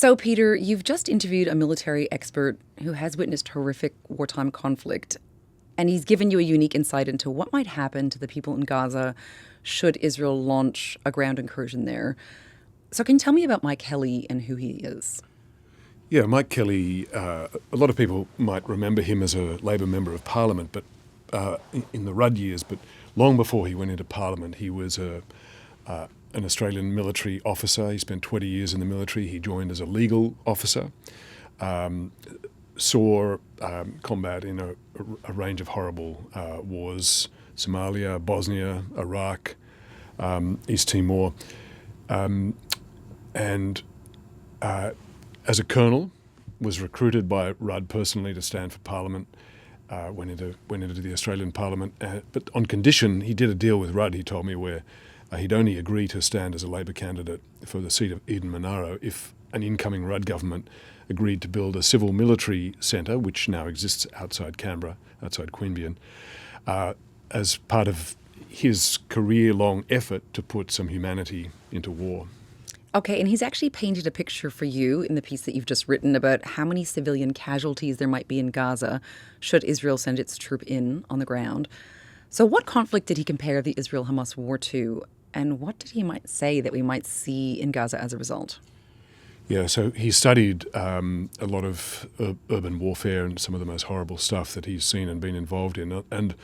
So, Peter, you've just interviewed a military expert who has witnessed horrific wartime conflict, and he's given you a unique insight into what might happen to the people in Gaza should Israel launch a ground incursion there. So, can you tell me about Mike Kelly and who he is? Yeah, Mike Kelly, a lot of people might remember him as a Labor member of Parliament, but in the Rudd years, but long before he went into Parliament, he was an Australian military officer. He spent 20 years in the military. He joined as a legal officer, saw combat in a range of horrible wars, Somalia, Bosnia, Iraq, East Timor, and as a colonel, was recruited by Rudd personally to stand for Parliament, went into the Australian Parliament, but on condition, he did a deal with Rudd, he told me, where he'd only agree to stand as a Labor candidate for the seat of Eden Monaro if an incoming Rudd government agreed to build a civil military centre, which now exists outside Canberra, outside Queanbeyan, as part of his career-long effort to put some humanity into war. Okay, and he's actually painted a picture for you in the piece that you've just written about how many civilian casualties there might be in Gaza should Israel send its troop in on the ground. So what conflict did he compare the Israel-Hamas war to, and what did he might say that we might see in Gaza as a result? Yeah, so he studied a lot of urban warfare and some of the most horrible stuff that he's seen and been involved in. And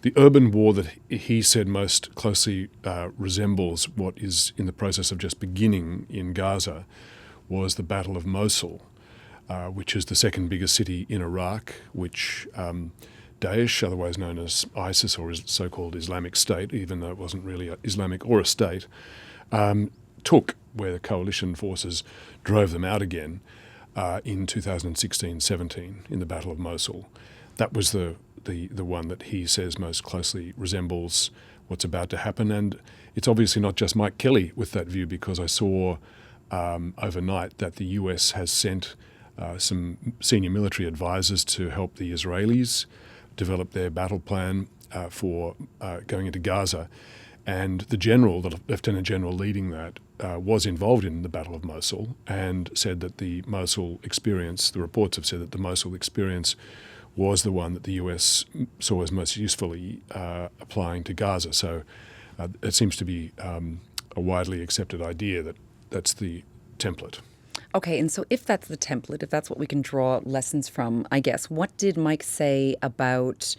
the urban war that he said most closely resembles what is in the process of just beginning in Gaza was the Battle of Mosul, which is the second biggest city in Iraq, which Daesh, otherwise known as ISIS or so-called Islamic State, even though it wasn't really Islamic or a state, took, where the coalition forces drove them out again in 2016-17 in the Battle of Mosul. That was the one that he says most closely resembles what's about to happen. And it's obviously not just Mike Kelly with that view, because I saw overnight that the US has sent some senior military advisors to help the Israelis develop their battle plan for going into Gaza. And the Lieutenant General leading that, was involved in the Battle of Mosul and said that the Mosul experience, the reports have said that the Mosul experience was the one that the US saw as most usefully applying to Gaza. So it seems to be a widely accepted idea that that's the template. Okay, and so if that's the template, if that's what we can draw lessons from, I guess, what did Mike say about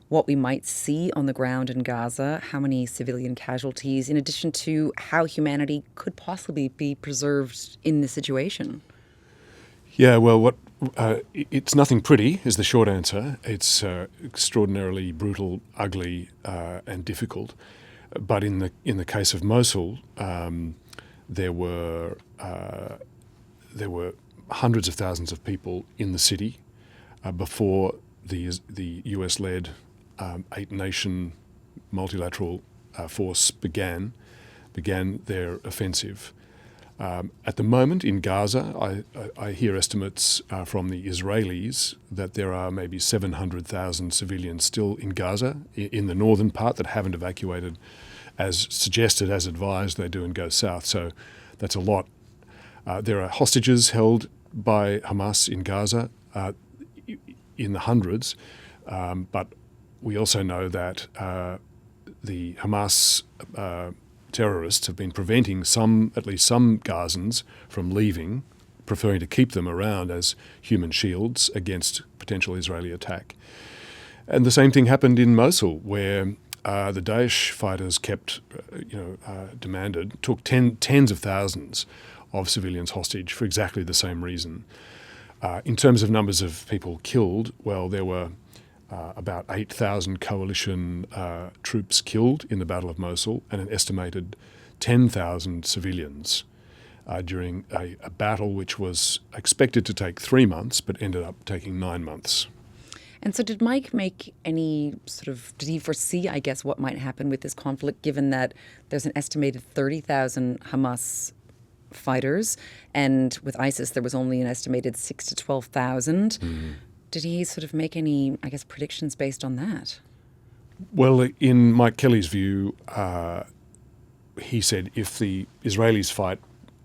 what we might see on the ground in Gaza, how many civilian casualties, in addition to how humanity could possibly be preserved in this situation? Yeah, well, it's nothing pretty is the short answer. It's extraordinarily brutal, ugly, and difficult. But in the case of Mosul, there were hundreds of thousands of people in the city before the US-led 8-nation multilateral force began their offensive. At the moment in Gaza, I hear estimates from the Israelis that there are maybe 700,000 civilians still in Gaza, in the northern part, that haven't evacuated as suggested, as advised they do, and go south. So that's a lot. There are hostages held by Hamas in Gaza in the hundreds, but we also know that the Hamas terrorists have been preventing at least some Gazans from leaving, preferring to keep them around as human shields against potential Israeli attack. And the same thing happened in Mosul, where the Daesh fighters took tens of thousands of civilians hostage for exactly the same reason. In terms of numbers of people killed, well, there were about 8,000 coalition troops killed in the Battle of Mosul, and an estimated 10,000 civilians during a battle which was expected to take 3 months but ended up taking 9 months. And so did Mike make any did he foresee, I guess, what might happen with this conflict, given that there's an estimated 30,000 Hamas fighters, and with ISIS there was only an estimated 6,000 to 12,000. Did he make any, I guess, predictions based on that? Well, in Mike Kelly's view, he said if the Israelis fight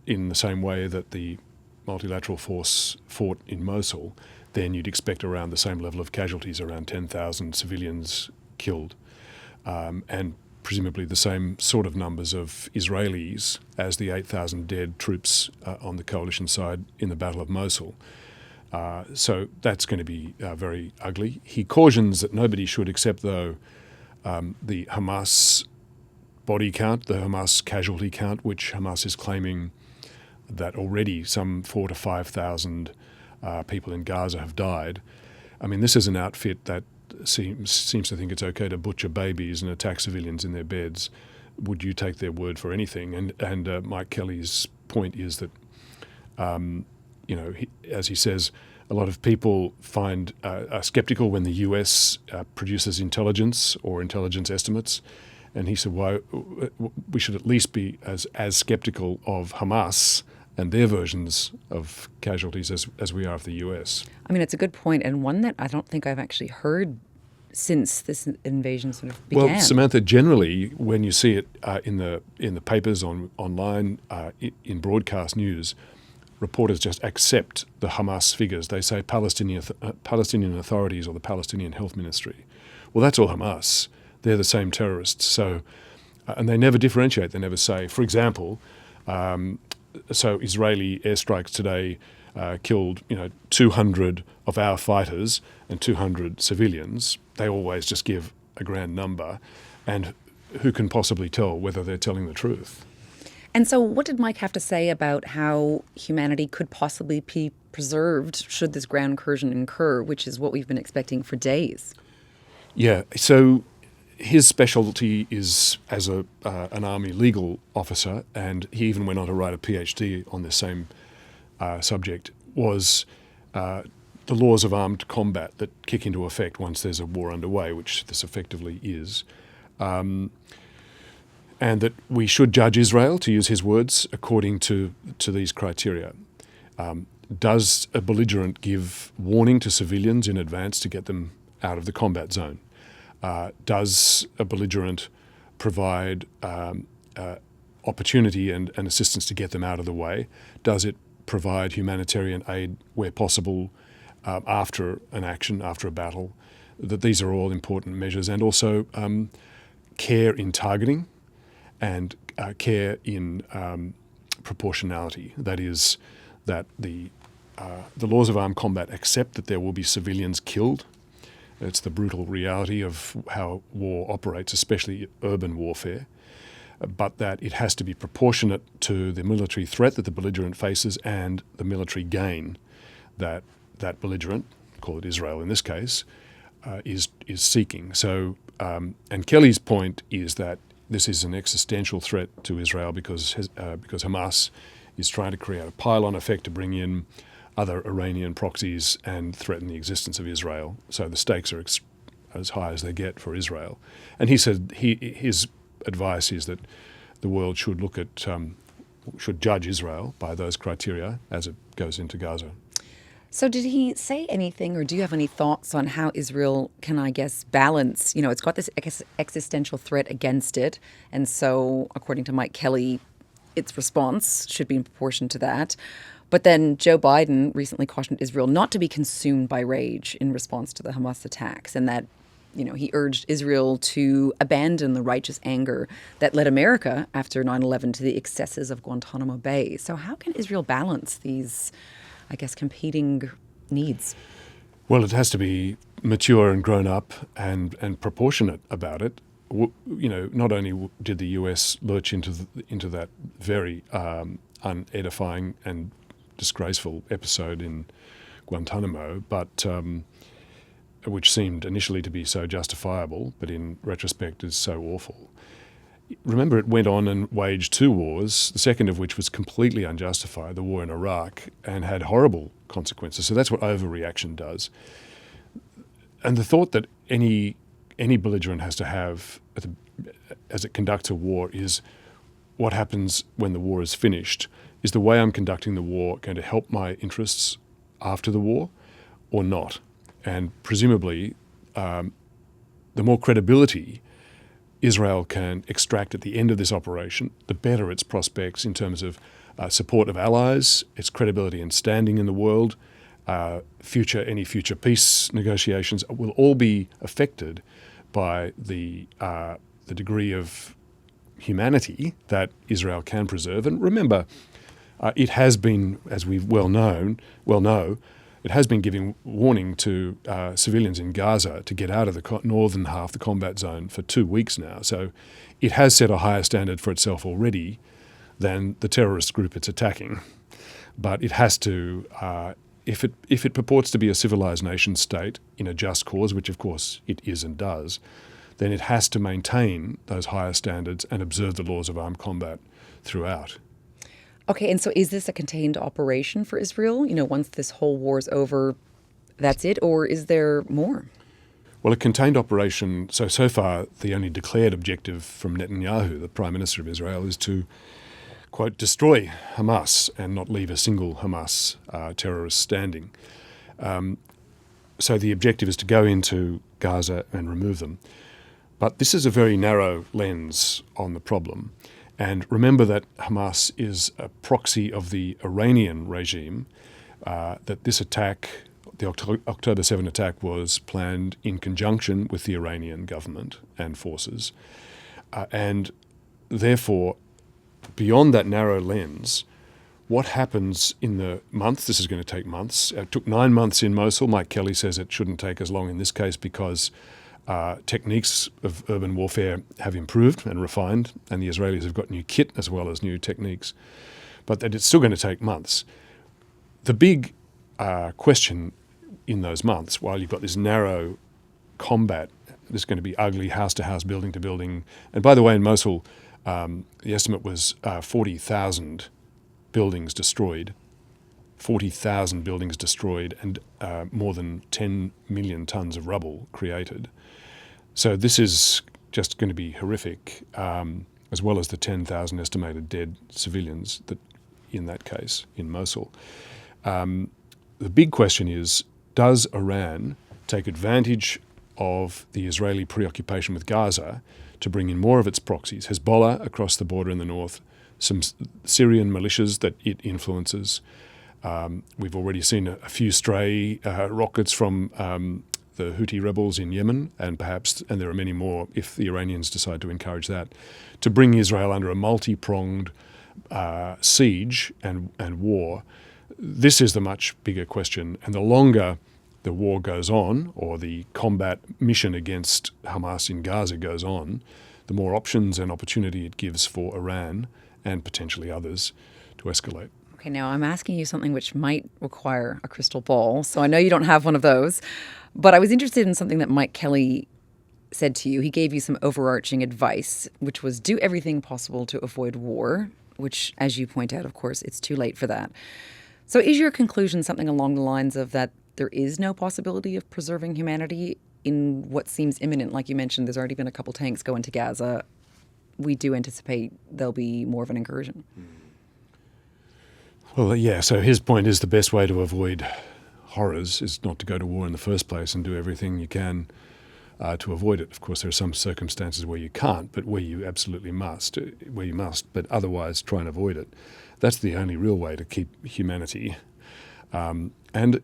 in the same way that the multilateral force fought in Mosul, then you'd expect around the same level of casualties, around 10,000 civilians killed, and presumably the same sort of numbers of Israelis as the 8,000 dead troops on the coalition side in the Battle of Mosul. So that's going to be very ugly. He cautions that nobody should accept, though, the Hamas body count, the Hamas casualty count, which Hamas is claiming that already some 4,000 to 5,000 people in Gaza have died. I mean, this is an outfit that seems to think it's okay to butcher babies and attack civilians in their beds. Would you take their word for anything? And Mike Kelly's point is that, as he says, a lot of people are skeptical when the US produces intelligence or intelligence estimates. And he said, "Why we should at least be as skeptical of Hamas and their versions of casualties as we are of the US." I mean, it's a good point, and one that I don't think I've actually heard since this invasion sort of began. Well, Samantha, generally, when you see it in the papers online, in broadcast news, reporters just accept the Hamas figures. They say Palestinian authorities or the Palestinian Health Ministry. Well, that's all Hamas. They're the same terrorists. So, and they never differentiate. They never say, for example, so Israeli airstrikes today killed 200 of our fighters and 200 civilians. They always just give a grand number, and who can possibly tell whether they're telling the truth? And so what did Mike have to say about how humanity could possibly be preserved should this ground incursion occur, which is what we've been expecting for days? Yeah, so his specialty is as an army legal officer, and he even went on to write a PhD on this same subject, was the laws of armed combat that kick into effect once there's a war underway, which this effectively is. And that we should judge Israel, to use his words, according to these criteria. Does a belligerent give warning to civilians in advance to get them out of the combat zone? Does a belligerent provide opportunity and assistance to get them out of the way? Does it provide humanitarian aid where possible after an action, after a battle? That these are all important measures. And also care in targeting and care in proportionality. That is, that the laws of armed combat accept that there will be civilians killed. It's the brutal reality of how war operates, especially urban warfare, but that it has to be proportionate to the military threat that the belligerent faces and the military gain that belligerent, call it Israel in this case, is seeking. So, and Kelly's point is that this is an existential threat to Israel because Hamas is trying to create a pile-on effect to bring in other Iranian proxies and threaten the existence of Israel. So the stakes are as high as they get for Israel. And he said his advice is that the world should look at, should judge Israel by those criteria as it goes into Gaza. So did he say anything, or do you have any thoughts on how Israel can, I guess, balance, it's got this existential threat against it, and so, according to Mike Kelly, its response should be in proportion to that. But then Joe Biden recently cautioned Israel not to be consumed by rage in response to the Hamas attacks, and that, he urged Israel to abandon the righteous anger that led America after 9/11 to the excesses of Guantanamo Bay. So how can Israel balance these, I guess, competing needs? Well, it has to be mature and grown up and proportionate about it. Not only did the US lurch into that very unedifying and disgraceful episode in Guantanamo, but which seemed initially to be so justifiable, but in retrospect is so awful. Remember, it went on and waged two wars, the second of which was completely unjustified, the war in Iraq, and had horrible consequences. So that's what overreaction does. And the thought that any belligerent has to have as it conducts a war is what happens when the war is finished. Is the way I'm conducting the war going to help my interests after the war or not? And presumably, the more credibility Israel can extract at the end of this operation, the better its prospects in terms of support of allies, its credibility and standing in the world, any future peace negotiations will all be affected by the degree of humanity that Israel can preserve. And remember, it has been, as we well know, it has been giving warning to civilians in Gaza to get out of the northern half, the combat zone, for 2 weeks now. So it has set a higher standard for itself already than the terrorist group it's attacking. But it has to, if it purports to be a civilized nation state in a just cause, which of course it is and does, then it has to maintain those higher standards and observe the laws of armed combat throughout. Okay, and so is this a contained operation for Israel? Once this whole war is over, that's it? Or is there more? Well, a contained operation, so far the only declared objective from Netanyahu, the Prime Minister of Israel, is to, quote, destroy Hamas and not leave a single Hamas terrorist standing. So the objective is to go into Gaza and remove them. But this is a very narrow lens on the problem. And remember that Hamas is a proxy of the Iranian regime, that this attack, the October 7 attack, was planned in conjunction with the Iranian government and forces. And therefore, beyond that narrow lens, what happens in the months, this is going to take months, it took 9 months in Mosul. Mike Kelly says it shouldn't take as long in this case because techniques of urban warfare have improved and refined, and the Israelis have got new kit as well as new techniques, but that it's still going to take months. The big question in those months, while you've got this narrow combat, this is going to be ugly, house to house, building to building. And by the way, in Mosul, the estimate was 40,000 buildings destroyed. 40,000 buildings destroyed and more than 10 million tons of rubble created. So this is just going to be horrific, as well as the 10,000 estimated dead civilians that, in that case, in Mosul. The big question is, does Iran take advantage of the Israeli preoccupation with Gaza to bring in more of its proxies? Hezbollah across the border in the north, some Syrian militias that it influences. We've already seen a few stray rockets from the Houthi rebels in Yemen, and there are many more if the Iranians decide to encourage that, to bring Israel under a multi-pronged siege and war. This is the much bigger question, and the longer the war goes on, or the combat mission against Hamas in Gaza goes on, the more options and opportunity it gives for Iran and potentially others to escalate. Okay, now I'm asking you something which might require a crystal ball, so I know you don't have one of those, but I was interested in something that Mike Kelly said to you. He gave you some overarching advice, which was do everything possible to avoid war, which, as you point out, of course, it's too late for that. So is your conclusion something along the lines of that there is no possibility of preserving humanity in what seems imminent? Like you mentioned, there's already been a couple tanks go into Gaza. We do anticipate there'll be more of an incursion. Well, yeah, so his point is the best way to avoid horrors is not to go to war in the first place and do everything you can to avoid it. Of course, there are some circumstances where you can't, but where you absolutely must, but otherwise try and avoid it. That's the only real way to keep humanity. And,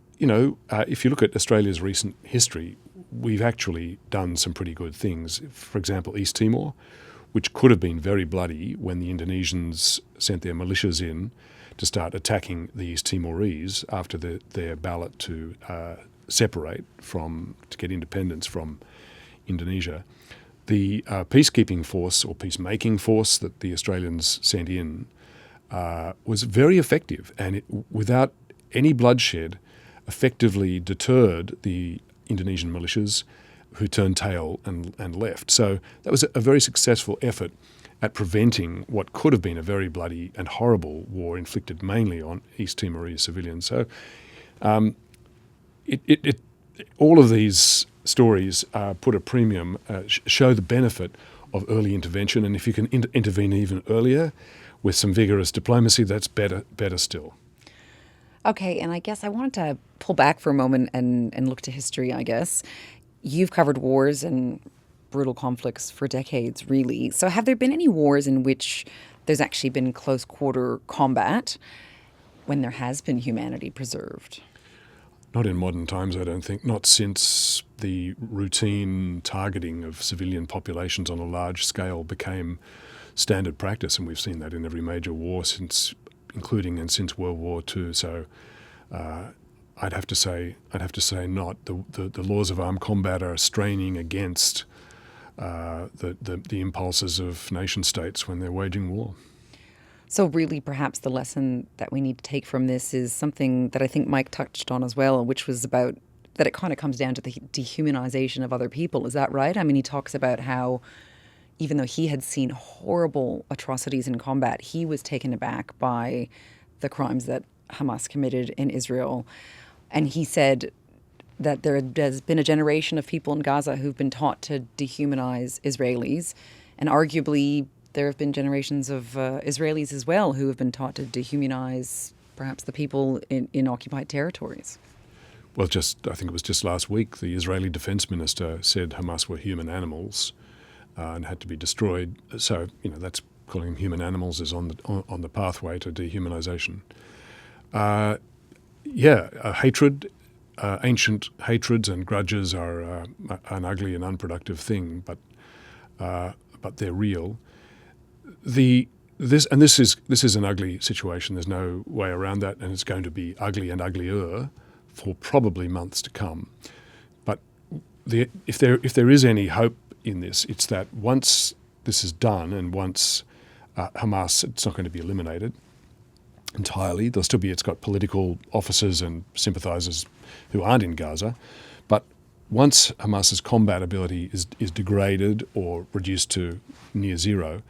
if you look at Australia's recent history, we've actually done some pretty good things. For example, East Timor, which could have been very bloody when the Indonesians sent their militias in to start attacking the East Timorese after their ballot to to get independence from Indonesia. The peacekeeping force or peacemaking force that the Australians sent in was very effective, and it, without any bloodshed, effectively deterred the Indonesian militias who turned tail and left. So that was a very successful effort at preventing what could have been a very bloody and horrible war inflicted mainly on East Timorese civilians. So all of these stories put a premium, show the benefit of early intervention, and if you can intervene even earlier with some vigorous diplomacy, that's better still. Okay, and I guess I wanted to pull back for a moment and look to history, I guess. You've covered wars and brutal conflicts for decades, really. So have there been any wars in which there's actually been close quarter combat when there has been humanity preserved? Not in modern times, I don't think. Not since the routine targeting of civilian populations on a large scale became standard practice, and we've seen that in every major war since, including and since World War II. So I'd have to say not. The laws of armed combat are straining against the impulses of nation states when they're waging war. So really, perhaps the lesson that we need to take from this is something that I think Mike touched on as well, which was about that it kind of comes down to the dehumanization of other people. Is that right? I mean, he talks about how even though he had seen horrible atrocities in combat, he was taken aback by the crimes that Hamas committed in Israel. And he said that there has been a generation of people in Gaza who've been taught to dehumanize Israelis, and arguably there have been generations of Israelis as well who have been taught to dehumanize perhaps the people in occupied territories. Well, I think it was just last week, the Israeli defense minister said Hamas were human animals and had to be destroyed. So, that's calling them human animals is on the pathway to dehumanization. Hatred, ancient hatreds and grudges are an ugly and unproductive thing, but they're real. This is an ugly situation. There's no way around that, and it's going to be ugly and uglier for probably months to come. But if there is any hope in this, it's that once this is done, and once Hamas, it's not going to be eliminated entirely. It's got political officers and sympathizers who aren't in Gaza, but once Hamas's combat ability is degraded or reduced to near zero,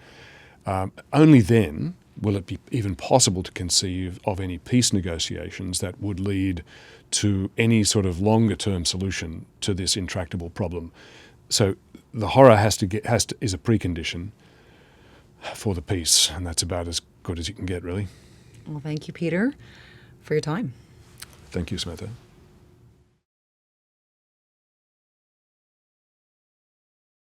only then will it be even possible to conceive of any peace negotiations that would lead to any sort of longer-term solution to this intractable problem. So the horror is a precondition for the peace, and that's about as good as you can get, really. Well, thank you, Peter, for your time. Thank you, Samantha.